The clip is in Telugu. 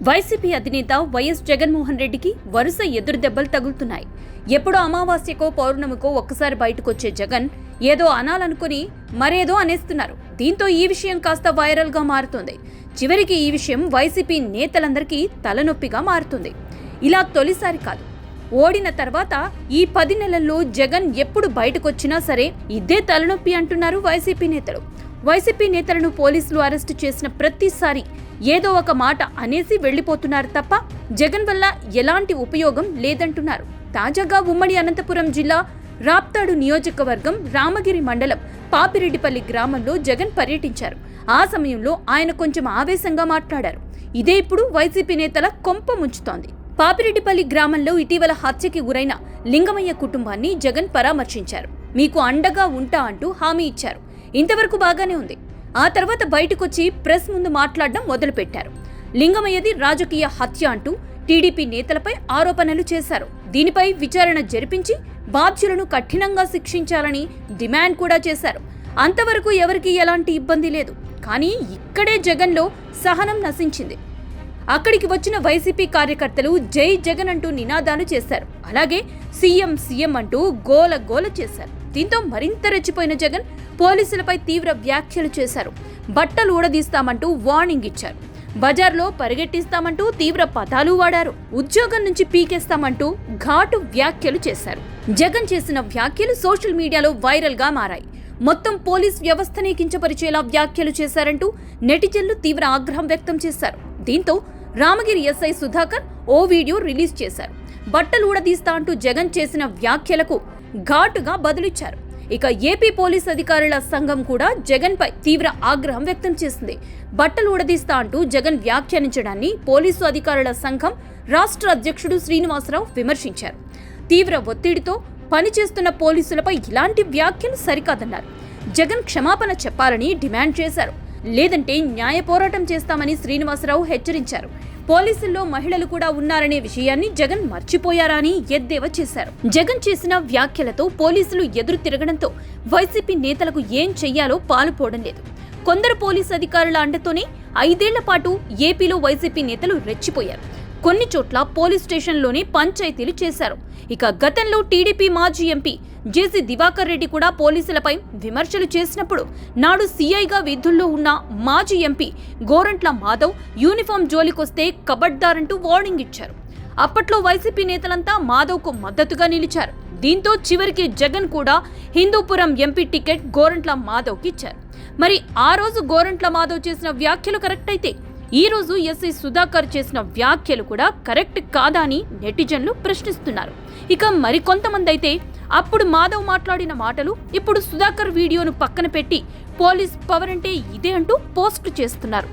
వైసీపీ అధినేత వైఎస్ జగన్మోహన్ రెడ్డికి వరుస ఎదురు దెబ్బలు తగులుతున్నాయి. ఎప్పుడో అమావాస్యకో పౌర్ణమికో ఒక్కసారి బయటకొచ్చే జగన్ ఏదో అనాలనుకుని మరేదో అనేస్తున్నారు. దీంతో ఈ విషయం కాస్త వైరల్ గా మారుతుంది. చివరికి ఈ విషయం వైసీపీ నేతలందరికీ తలనొప్పిగా మారుతుంది. ఇలా తొలిసారి కాదు, ఓడిన తర్వాత ఈ 10 నెలల్లో జగన్ ఎప్పుడు బయటకొచ్చినా సరే ఇదే తలనొప్పి అంటున్నారు వైసీపీ నేతలు. వైసీపీ నేతలను పోలీసులు అరెస్టు చేసిన ప్రతిసారి ఏదో ఒక మాట అనేసి వెళ్లిపోతున్నారు తప్ప జగన్ వల్ల ఎలాంటి ఉపయోగం లేదంటున్నారు. తాజాగా ఉమ్మడి అనంతపురం జిల్లా రాప్తాడు నియోజకవర్గం రామగిరి మండలం పాపిరెడ్డిపల్లి గ్రామంలో జగన్ పర్యటించారు. ఆ సమయంలో ఆయన కొంచెం ఆవేశంగా మాట్లాడారు. ఇదే ఇప్పుడు వైసీపీ నేతల కొంప ముంచుతోంది. పాపిరెడ్డిపల్లి గ్రామంలో ఇటీవల హత్యకి గురైన లింగమయ్య కుటుంబాన్ని జగన్ పరామర్శించారు. మీకు అండగా ఉంటా అంటూ హామీ ఇచ్చారు. ఇంతవరకు బాగానే ఉంది. ఆ తర్వాత బయటకొచ్చి ప్రెస్ ముందు మాట్లాడడం మొదలుపెట్టారు. లింగమయ్యది రాజకీయ హత్య అంటూ టీడీపీ నేతలపై ఆరోపణలు చేశారు. దీనిపై విచారణ జరిపించి బాధ్యులను కఠినంగా శిక్షించాలని డిమాండ్ కూడా చేశారు. అంతవరకు ఎవరికీ ఎలాంటి ఇబ్బంది లేదు. కానీ ఇక్కడే జగన్లో సహనం నశించింది. అక్కడికి వచ్చిన వైసీపీ కార్యకర్తలు జై జగన్ అంటూ నినాదాలు చేశారు. అలాగే సీఎం సీఎం అంటూ గోల చేశారు. దీంతో మరింత రెచ్చిపోయిన జగన్ పోలీసులపై తీవ్ర వ్యాఖ్యలు చేశారు. బట్టలు ఊడదీస్తామంటూ వార్నింగ్ ఇచ్చారు. బజార్లో పరిగెట్టిస్తామంటూ తీవ్ర పదాలు వాడారు. ఉద్యోగం నుంచి పీకేస్తామంటూ ఘాటు వ్యాఖ్యలు చేశారు. జగన్ చేసిన వ్యాఖ్యలు సోషల్ మీడియాలో వైరల్ గా మారాయి. మొత్తం పోలీస్ వ్యవస్థనే కించపరిచేలా వ్యాఖ్యలు చేశారంటూ నెటిజన్లు తీవ్ర ఆగ్రహం వ్యక్తం చేశారు. దీంతో రామగిరి ఎస్ఐ సుధాకర్ ఓ వీడియో రిలీజ్ చేశారు. బట్టలు ఊడదీస్తా అంటూ జగన్ చేసిన వ్యాఖ్యలకు ఘాటుగా బదులిచ్చారు. ఇక ఏపీ పోలీస్ అధికారుల సంఘం కూడా జగన్ పై తీవ్ర ఆగ్రహం వ్యక్తం చేసింది. బట్టలు ఊడదీస్తా అంటూ జగన్ వ్యాఖ్యానించడాన్ని పోలీసు అధికారుల సంఘం రాష్ట్ర అధ్యక్షుడు శ్రీనివాసరావు విమర్శించారు. తీవ్ర ఒత్తిడితో పనిచేస్తున్న పోలీసులపై ఇలాంటి వ్యాఖ్యలు సరికాదన్నారు. జగన్ క్షమాపణ చెప్పాలని డిమాండ్ చేశారు. లేదంటే న్యాయ పోరాటం చేస్తామని శ్రీనివాసరావు హెచ్చరించారు. పోలీసుల్లో మహిళలు కూడా ఉన్నారనే విషయాన్ని జగన్ మర్చిపోయారా అని ఎద్దేవా చేశారు. జగన్ చేసిన వ్యాఖ్యలతో పోలీసులు ఎదురు తిరగడంతో వైసీపీ నేతలకు ఏం చెయ్యాలో పాలుపోవడం లేదు. కొందరు పోలీసు అధికారుల అండతోనే 5 ఏళ్ల పాటు ఏపీలో వైసీపీ నేతలు రెచ్చిపోయారు. కొన్ని చోట్ల పోలీస్ స్టేషన్లోనే పంచాయతీలు చేశారు. ఇక గతంలో టీడీపీ మాజీ ఎంపీ జేసీ దివాకర్ రెడ్డి కూడా పోలీసులపై విమర్శలు చేసినప్పుడు నాడు సీఐగా విధుల్లో ఉన్న మాజీ ఎంపీ గోరంట్ల మాధవ్ యూనిఫామ్ జోలికొస్తే కబడ్దారంటూ వార్నింగ్ ఇచ్చారు. అప్పట్లో వైసీపీ నేతలంతా మాధవ్కు మద్దతుగా నిలిచారు. దీంతో చివరికి జగన్ కూడా హిందూపురం ఎంపీ టికెట్ గోరంట్ల మాధవ్కి ఇచ్చారు. మరి ఆ రోజు గోరంట్ల మాధవ్ చేసిన వ్యాఖ్యలు కరెక్ట్ అయితే ఈ రోజు ఎస్ఐ సుధాకర్ చేసిన వ్యాఖ్యలు కూడా కరెక్ట్ కాదా అని నెటిజన్లు ప్రశ్నిస్తున్నారు. ఇక మరికొంతమంది అయితే అప్పుడు మాధవ్ మాట్లాడిన మాటలు ఇప్పుడు సుధాకర్ వీడియోను పక్కన పెట్టి పోలీస్ పవర్ అంటే ఇదే అంటూ పోస్టు చేస్తున్నారు.